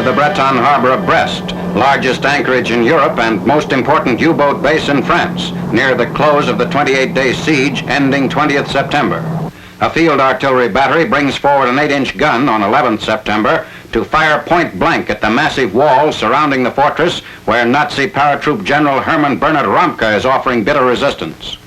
of the Breton harbor of Brest, largest anchorage in Europe and most important U-boat base in France, near the close of the 28-day siege ending 20th September. A field artillery battery brings forward an 8-inch gun on 11th September to fire point blank at the massive walls surrounding the fortress where Nazi paratroop General Hermann Bernhard Ramke is offering bitter resistance.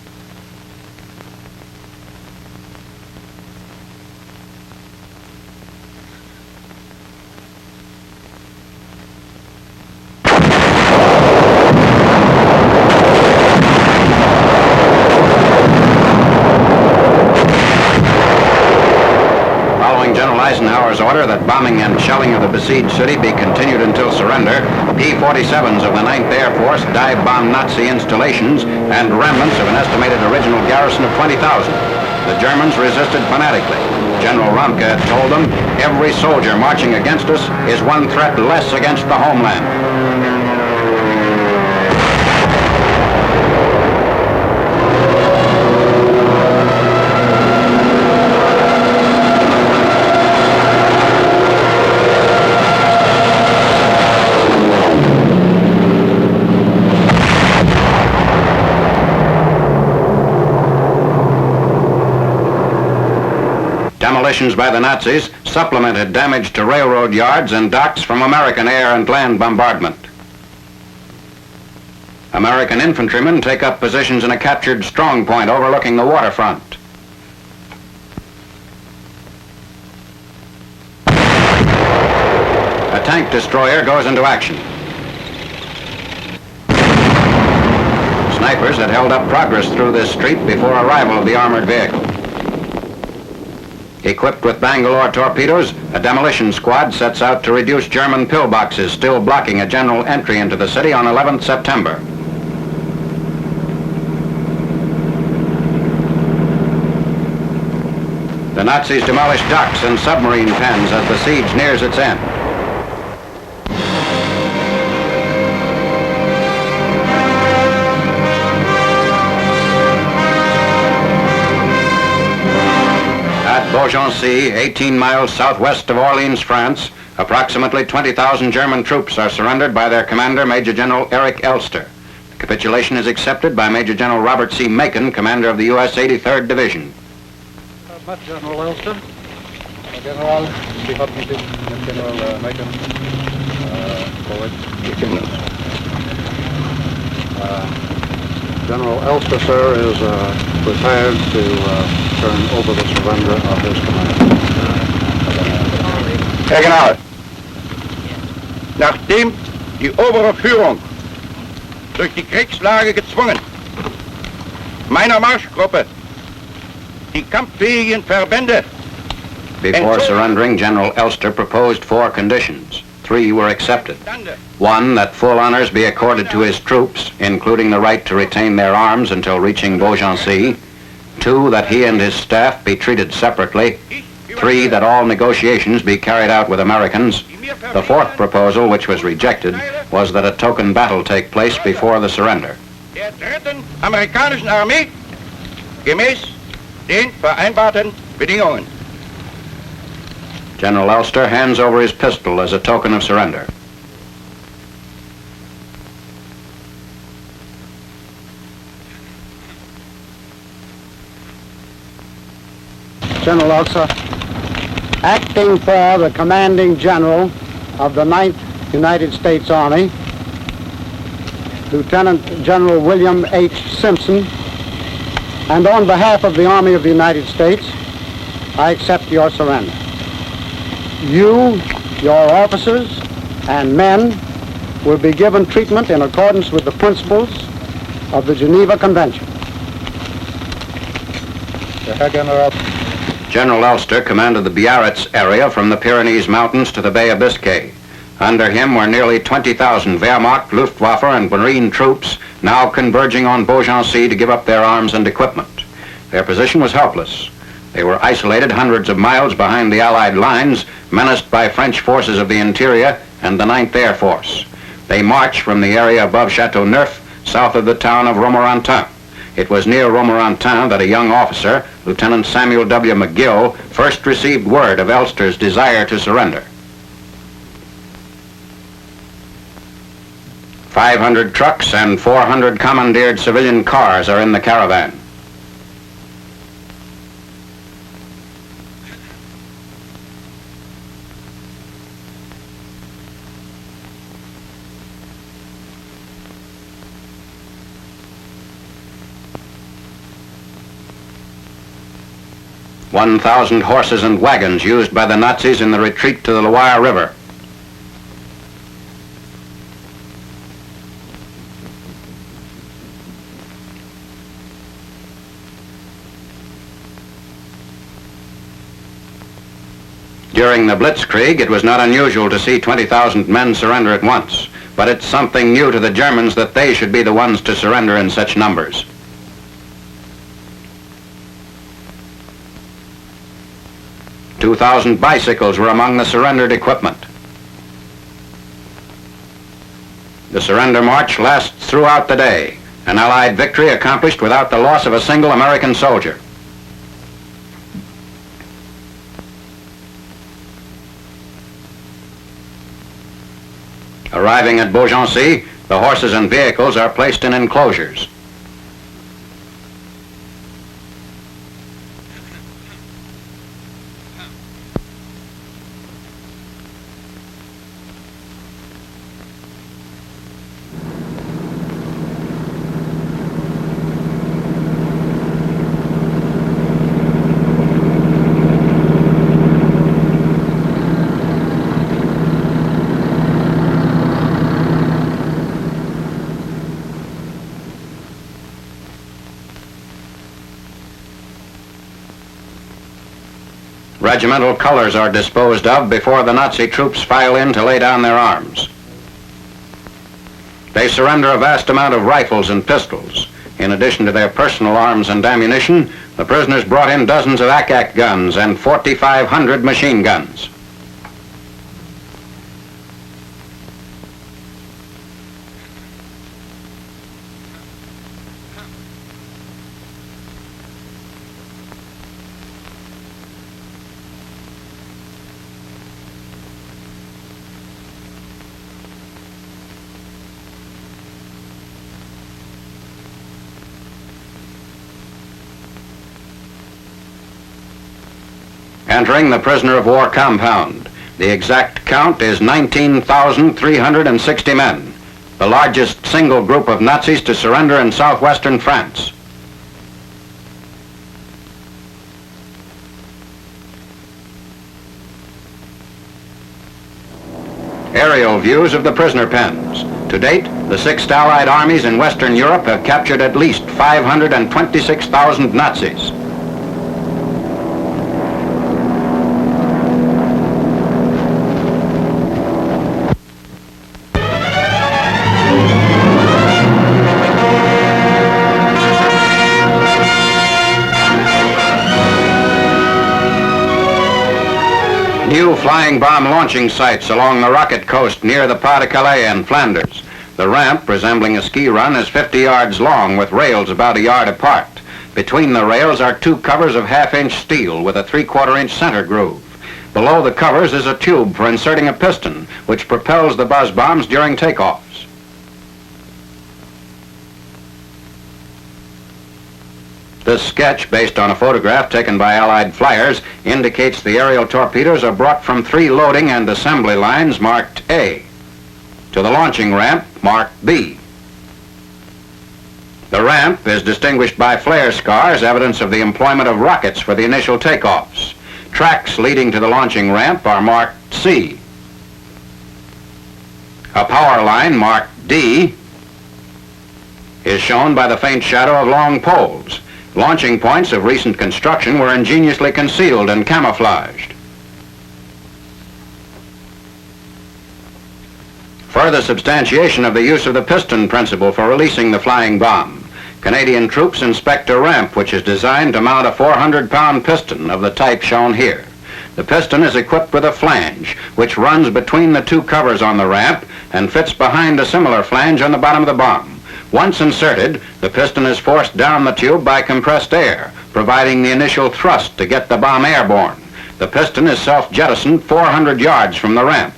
Eisenhower's order that bombing and shelling of the besieged city be continued until surrender, P-47s of the 9th Air Force dive-bombed Nazi installations and remnants of an estimated original garrison of 20,000. The Germans resisted fanatically. General Ramke had told them, every soldier marching against us is one threat less against the homeland. Demolitions by the Nazis supplemented damage to railroad yards and docks from American air and land bombardment. American infantrymen take up positions in a captured strong point overlooking the waterfront. A tank destroyer goes into action. Snipers had held up progress through this street before arrival of the armored vehicle. Equipped with Bangalore torpedoes, a demolition squad sets out to reduce German pillboxes still blocking a general entry into the city on 11th September. The Nazis demolish docks and submarine pens as the siege nears its end. Beaugency, 18 miles southwest of Orleans, France, approximately 20,000 German troops are surrendered by their commander, Major General Eric Elster. The capitulation is accepted by Major General Robert C. Macon, commander of the U.S. 83rd Division. General Elster. General, die hat meeting with General Macon. General Elster, sir, is prepared to turn over the surrender of his command. Herr General, nachdem die obere Führung durch die Kriegslage gezwungen meiner Marschgruppe die kampffähigen Verbände. Before surrendering, General Elster proposed 4 conditions. 3 were accepted. 1, that full honors be accorded to his troops, including the right to retain their arms until reaching Beaugency. 2, that he and his staff be treated separately. 3, that all negotiations be carried out with Americans. The 4th proposal, which was rejected, was that a token battle take place before the surrender. Der dritten amerikanischen Armee gemäß den vereinbarten Bedingungen. General Elster hands over his pistol as a token of surrender. General Elster, acting for the commanding general of the 9th United States Army, Lieutenant General William H. Simpson, and on behalf of the Army of the United States, I accept your surrender. You, your officers, and men will be given treatment in accordance with the principles of the Geneva Convention. General Elster commanded the Biarritz area from the Pyrenees Mountains to the Bay of Biscay. Under him were nearly 20,000 Wehrmacht, Luftwaffe, and Marine troops now converging on Beaugency to give up their arms and equipment. Their position was helpless. They were isolated hundreds of miles behind the Allied lines, menaced by French forces of the interior and the 9th Air Force. They marched from the area above Chateauneuf, south of the town of Romorantin. It was near Romorantin that a young officer, Lieutenant Samuel W. McGill, first received word of Elster's desire to surrender. 500 trucks and 400 commandeered civilian cars are in the caravan. "1,000 horses and wagons used by the Nazis in the retreat to the Loire River. During the Blitzkrieg, it was not unusual to see 20,000 men surrender at once, but it's something new to the Germans that they should be the ones to surrender in such numbers. 2,000 bicycles were among the surrendered equipment. The surrender march lasts throughout the day, an Allied victory accomplished without the loss of a single American soldier. Arriving at Beaugency, the horses and vehicles are placed in enclosures. Regimental colors are disposed of before the Nazi troops file in to lay down their arms. They surrender a vast amount of rifles and pistols. In addition to their personal arms and ammunition, the prisoners brought in dozens of ack-ack guns and 4,500 machine guns. Entering the prisoner of war compound. The exact count is 19,360 men, the largest single group of Nazis to surrender in southwestern France. Aerial views of the prisoner pens. To date, the 6th Allied armies in Western Europe have captured at least 526,000 Nazis. New flying bomb launching sites along the rocket coast near the Pas-de-Calais and Flanders. The ramp, resembling a ski run, is 50 yards long with rails about a yard apart. Between the rails are two covers of half-inch steel with a 3/4-inch center groove. Below the covers is a tube for inserting a piston, which propels the buzz bombs during takeoffs. This sketch, based on a photograph taken by Allied flyers, indicates the aerial torpedoes are brought from 3 loading and assembly lines marked A to the launching ramp marked B. The ramp is distinguished by flare scars, evidence of the employment of rockets for the initial takeoffs. Tracks leading to the launching ramp are marked C. A power line marked D is shown by the faint shadow of long poles. Launching points of recent construction were ingeniously concealed and camouflaged. Further substantiation of the use of the piston principle for releasing the flying bomb. Canadian troops inspect a ramp which is designed to mount a 400-pound piston of the type shown here. The piston is equipped with a flange, which runs between the two covers on the ramp and fits behind a similar flange on the bottom of the bomb. Once inserted, the piston is forced down the tube by compressed air, providing the initial thrust to get the bomb airborne. The piston is self-jettisoned 400 yards from the ramp.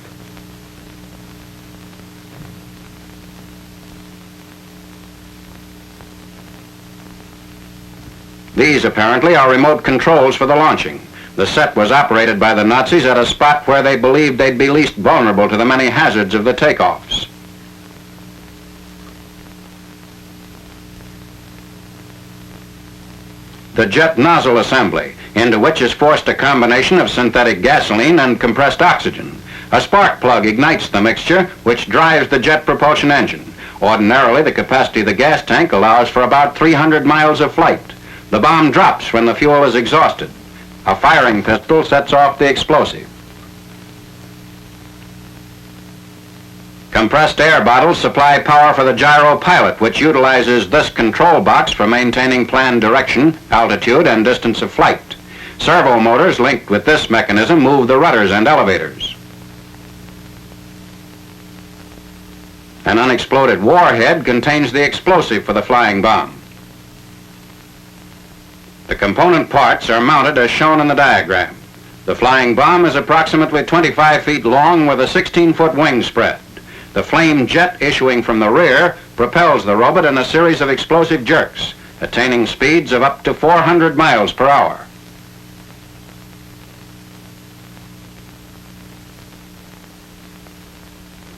These apparently are remote controls for the launching. The set was operated by the Nazis at a spot where they believed they'd be least vulnerable to the many hazards of the takeoffs. The jet nozzle assembly, into which is forced a combination of synthetic gasoline and compressed oxygen. A spark plug ignites the mixture, which drives the jet propulsion engine. Ordinarily, the capacity of the gas tank allows for about 300 miles of flight. The bomb drops when the fuel is exhausted. A firing pistol sets off the explosive. Compressed air bottles supply power for the gyro pilot, which utilizes this control box for maintaining planned direction, altitude, and distance of flight. Servo motors linked with this mechanism move the rudders and elevators. An unexploded warhead contains the explosive for the flying bomb. The component parts are mounted as shown in the diagram. The flying bomb is approximately 25 feet long with a 16-foot wing spread. The flame jet issuing from the rear propels the robot in a series of explosive jerks, attaining speeds of up to 400 miles per hour.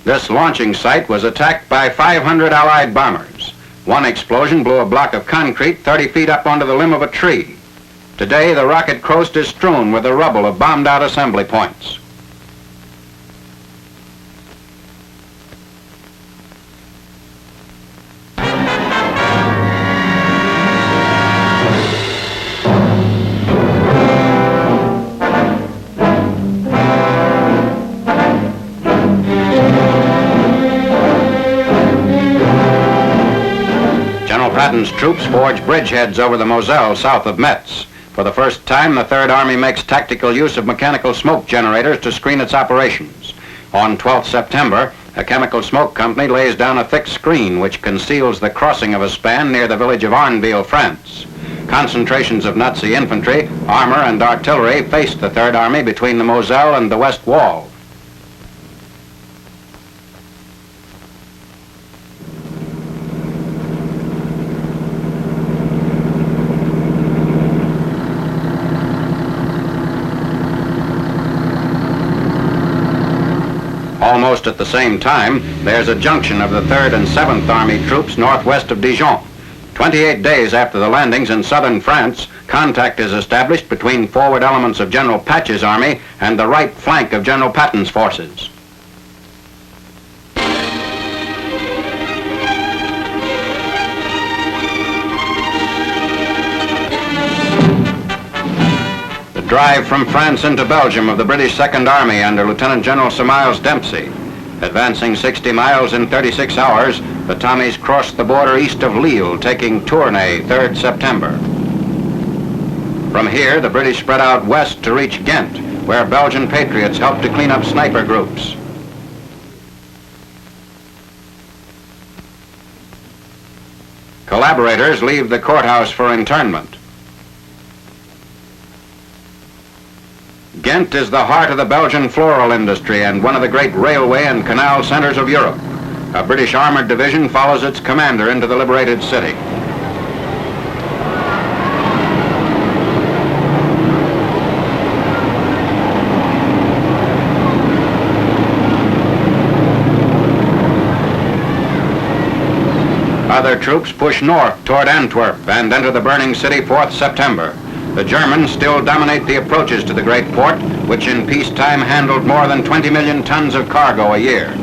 This launching site was attacked by 500 Allied bombers. One explosion blew a block of concrete 30 feet up onto the limb of a tree. Today, the rocket coast is strewn with the rubble of bombed-out assembly points. Patton's troops forge bridgeheads over the Moselle south of Metz. For the first time, the Third Army makes tactical use of mechanical smoke generators to screen its operations. On 12th September, a chemical smoke company lays down a thick screen which conceals the crossing of a span near the village of Arneville, France. Concentrations of Nazi infantry, armor, and artillery faced the Third Army between the Moselle and the West Wall. Almost at the same time, there's a junction of the 3rd and 7th Army troops northwest of Dijon. 28 days after the landings in southern France, contact is established between forward elements of General Patch's army and the right flank of General Patton's forces. Drive from France into Belgium of the British Second Army under Lieutenant General Sir Miles Dempsey. Advancing 60 miles in 36 hours, the Tommies crossed the border east of Lille, taking Tournai 3rd September. From here, the British spread out west to reach Ghent, where Belgian patriots helped to clean up sniper groups. Collaborators leave the courthouse for internment. Ghent is the heart of the Belgian floral industry and one of the great railway and canal centers of Europe. A British armored division follows its commander into the liberated city. Other troops push north toward Antwerp and enter the burning city 4th September. The Germans still dominate the approaches to the great port, which in peacetime handled more than 20 million tons of cargo a year.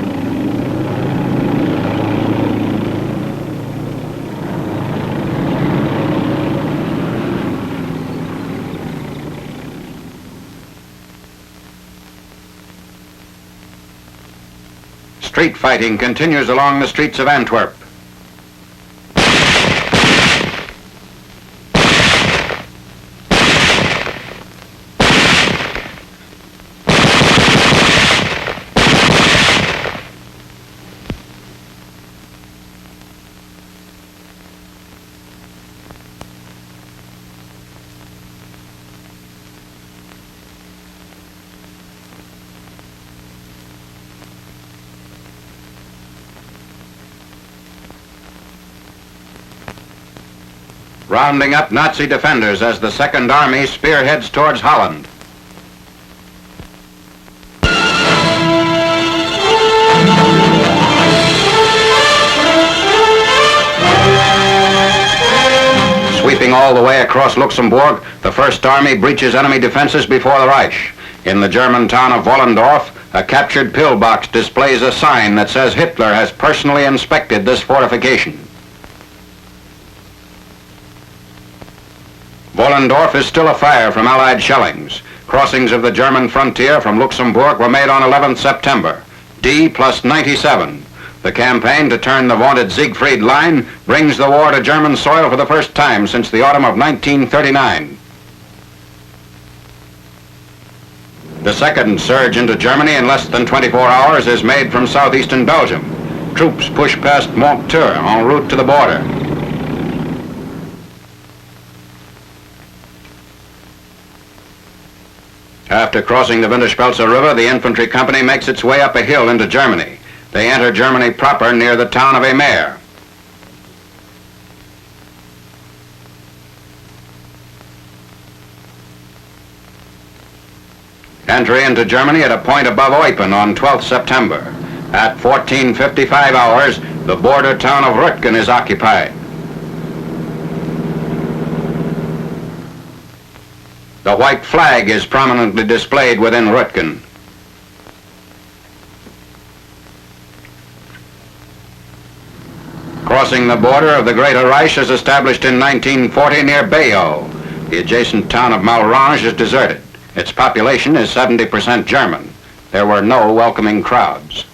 Street fighting continues along the streets of Antwerp. rounding up Nazi defenders as the Second Army spearheads towards Holland. Sweeping all the way across Luxembourg, the First Army breaches enemy defenses before the Reich. In the German town of Wollendorf, a captured pillbox displays a sign that says Hitler has personally inspected this fortification. Wollendorf is still afire from Allied shellings. Crossings of the German frontier from Luxembourg were made on 11th September. D plus 97. The campaign to turn the vaunted Siegfried Line brings the war to German soil for the first time since the autumn of 1939. The second surge into Germany in less than 24 hours is made from southeastern Belgium. Troops push past Montreux en route to the border. After crossing the Winterspelze River, the infantry company makes its way up a hill into Germany. They enter Germany proper near the town of Emer. Entry into Germany at a point above Eupen on 12th September. At 14:55 hours, the border town of Rütgen is occupied. The white flag is prominently displayed within Rütgen. Crossing the border of the Greater Reich is established in 1940 near Bayeux. The adjacent town of Malrange is deserted. Its population is 70% German. There were no welcoming crowds.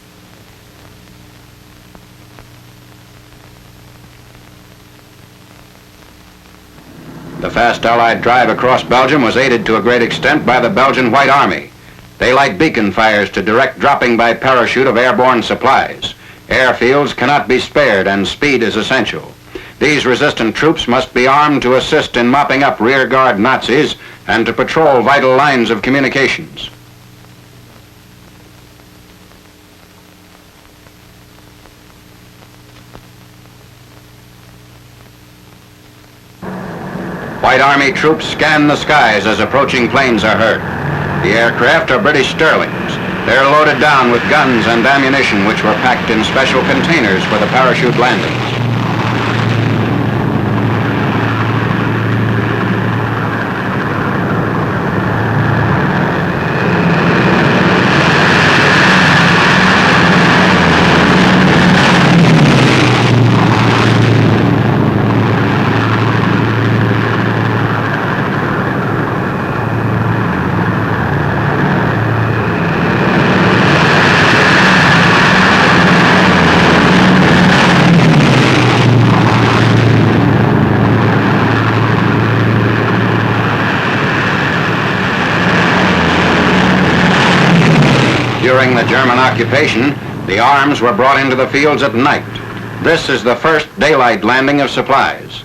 The fast Allied drive across Belgium was aided to a great extent by the Belgian White Army. They light beacon fires to direct dropping by parachute of airborne supplies. Airfields cannot be spared and speed is essential. These resistant troops must be armed to assist in mopping up rearguard Nazis and to patrol vital lines of communications. White Army troops scan the skies as approaching planes are heard. The aircraft are British Sterlings. They're loaded down with guns and ammunition which were packed in special containers for the parachute landings. During the German occupation, the arms were brought into the fields at night. This is the first daylight landing of supplies.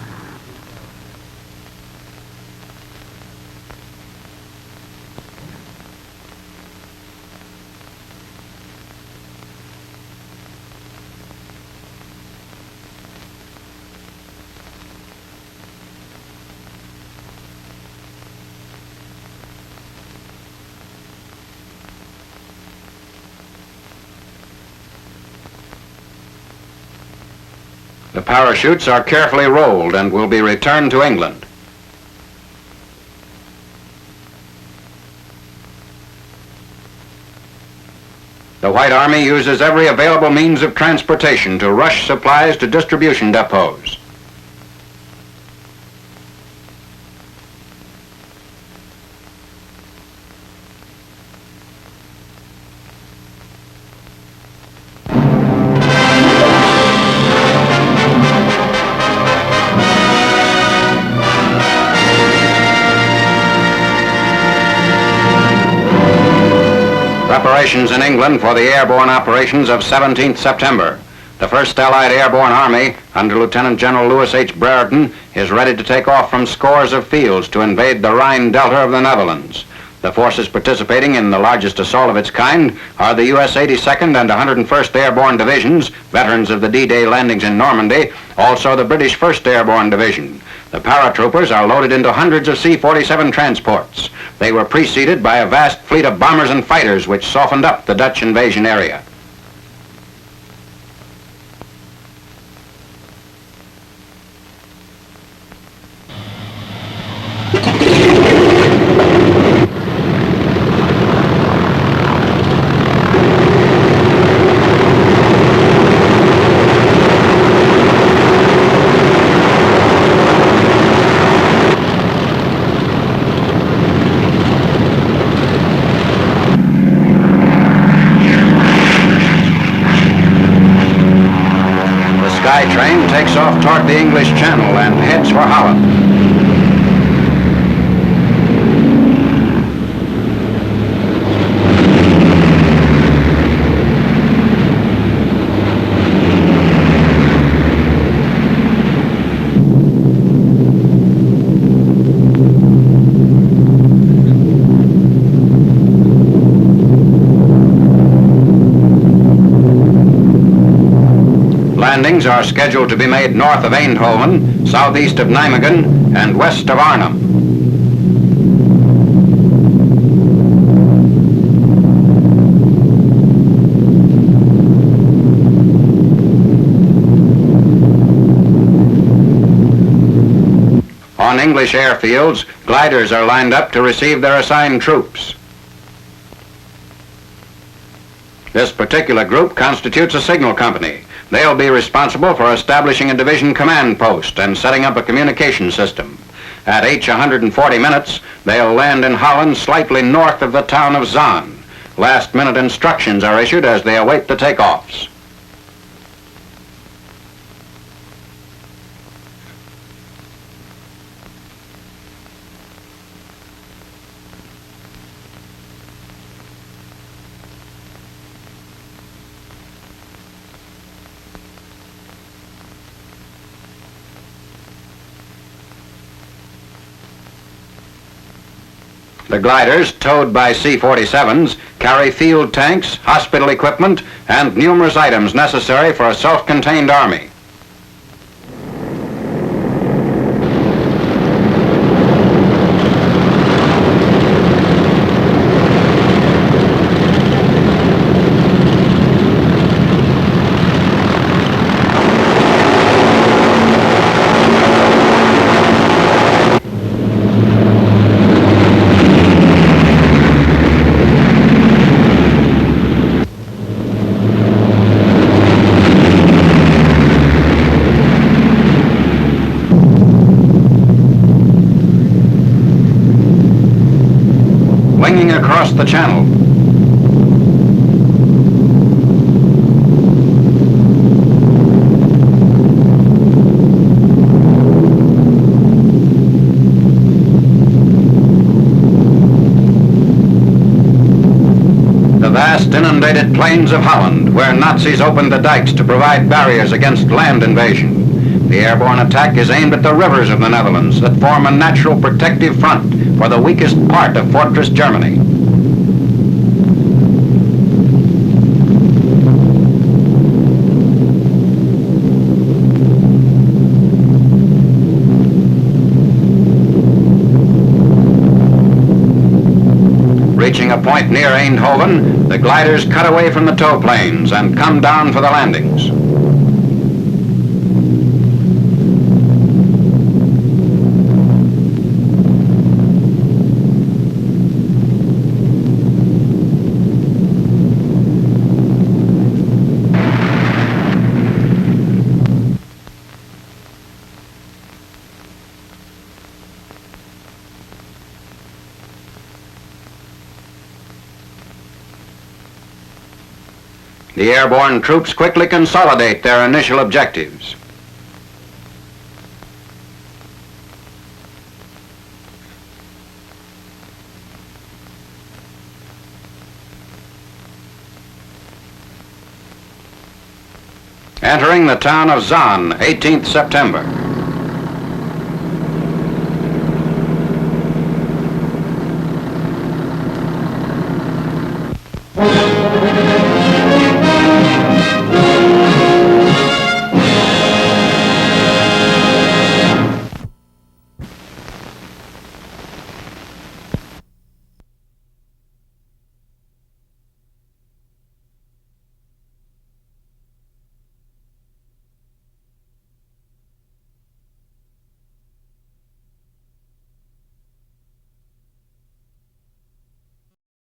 The parachutes are carefully rolled and will be returned to England. The White Army uses every available means of transportation to rush supplies to distribution depots. Preparations in England for the airborne operations of 17th September. The 1st Allied Airborne Army, under Lieutenant General Louis H. Brereton, is ready to take off from scores of fields to invade the Rhine Delta of the Netherlands. The forces participating in the largest assault of its kind are the U.S. 82nd and 101st Airborne Divisions, veterans of the D-Day landings in Normandy, also the British 1st Airborne Division. The paratroopers are loaded into hundreds of C-47 transports. They were preceded by a vast fleet of bombers and fighters which softened up the Dutch invasion area. The train takes off toward the English Channel and heads for Holland. Landings are scheduled to be made north of Eindhoven, southeast of Nijmegen, and west of Arnhem. On English airfields, gliders are lined up to receive their assigned troops. This particular group constitutes a signal company. They'll be responsible for establishing a division command post and setting up a communication system. At H 140 minutes, they'll land in Holland slightly north of the town of Zaan. Last-minute instructions are issued as they await the takeoffs. The gliders, towed by C-47s, carry field tanks, hospital equipment, and numerous items necessary for a self-contained army. Winging across the channel. The vast inundated plains of Holland, where Nazis opened the dikes to provide barriers against land invasion. The airborne attack is aimed at the rivers of the Netherlands that form a natural protective front for the weakest part of Fortress Germany. Reaching a point near Eindhoven, the gliders cut away from the tow planes and come down for the landings. The airborne troops quickly consolidate their initial objectives. Entering the town of Zaan, 18th September.